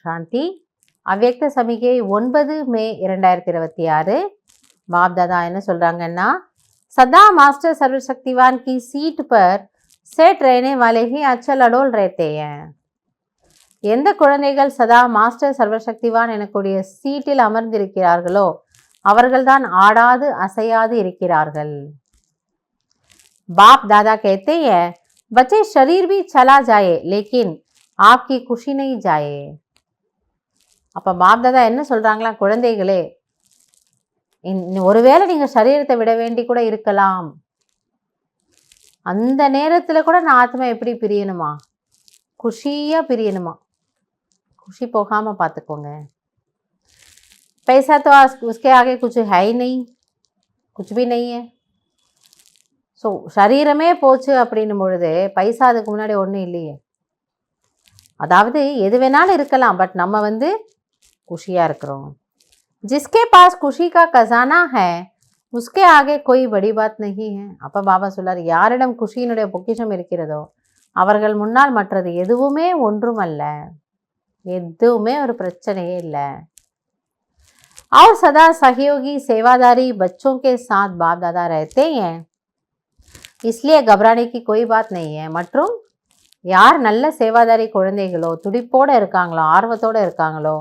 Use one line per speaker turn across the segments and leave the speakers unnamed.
சாந்தி. அவ்யக்த சமிகை 9 மே 2026. बाप दादा என்ன சொல்றாங்கன்னா, सदा मास्टर सर्वशक्तिवान की सीट पर सेट रहने वाले ही अचल अडोल रहते हैं. எந்த குழந்தைகள் சதா மாஸ்டர் சர்வசக்திவான் எனக்கூடிய சீட்டில் அமர்ந்திருக்கிறார்களோ அவர்கள்தான் ஆடாது அசையாது இருக்கிறார்கள். बाप दादा कहते हैं, बच्चे शरीर भी चला जाए लेकिन आपकी खुशी नहीं जाए. அப்ப பாப் தாதா என்ன சொல்றாங்களா, குழந்தைகளே, ஒருவேளை நீங்க சரீரத்தை விட வேண்டி கூட இருக்கலாம், அந்த நேரத்துல கூட நான் ஆத்மா எப்படி பிரியணுமா, குஷியா பிரியணுமா, खुशी போகாம பார்த்துக்கோங்க. पैसा तो उसके आगे कुछ है ही नहीं, कुछ भी नहीं है. ஸோ சரீரமே போச்சு அப்படின்னும் பொழுது பைசா அதுக்கு முன்னாடி ஒன்றும் இல்லையே. அதாவது எது வேணாலும் இருக்கலாம், பட் நம்ம குஷியாக இருக்கிறோம். जिसके पास खुशी का खजाना है उसके आगे कोई बड़ी बात नहीं है. அப்போ பாபா சொல்லார், யாரிடம் குஷியினுடைய பொக்கிஷம் இருக்கிறதோ அவர்கள் முன்னால் மற்றது எதுவுமே ஒன்றுமல்ல, எதுவுமே ஒரு பிரச்சனையே இல்லை. और सदा सहयोगी सेवादारी बच्चों के साथ बाप दादा रहते हैं, इसलिए घबराने की कोई बात नहीं है. மற்றும் யார் நல்ல சேவாதாரி குழந்தைகளோ, துடிப்போடு இருக்காங்களோ, ஆர்வத்தோடு இருக்காங்களோ,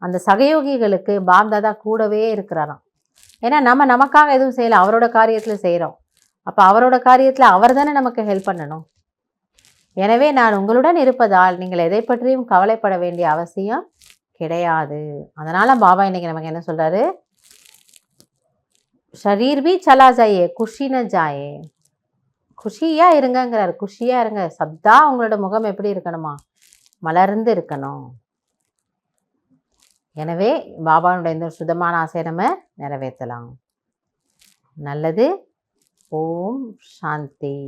அந்த சகயோகிகளுக்கு பாப் தாதா கூடவே இருக்கிறாராம். ஏன்னா நமக்காக எதுவும் செய்யலை, அவரோட காரியத்தில் செய்கிறோம். அப்போ அவரோட காரியத்தில் அவர் தானே நமக்கு ஹெல்ப் பண்ணணும். எனவே நான் உங்களுடன் இருப்பதால் நீங்கள் எதை பற்றியும் கவலைப்பட வேண்டிய அவசியம் கிடையாது. அதனால பாபா இன்னைக்கு நமக்கு என்ன சொல்றாரு, ஷரீர் பி சலா ஜாயே குஷி ந ஜாயே. குஷியா இருங்கிறார், குஷியா இருங்க. சதா உங்களோட முகம் எப்படி இருக்கணுமா, மலர்ந்து இருக்கணும். எனவே பாபாவுடைய இந்த சுத்தமான ஆசையை நம்ம நிறைவேற்றலாம். நல்லது. ஓம் சாந்தி.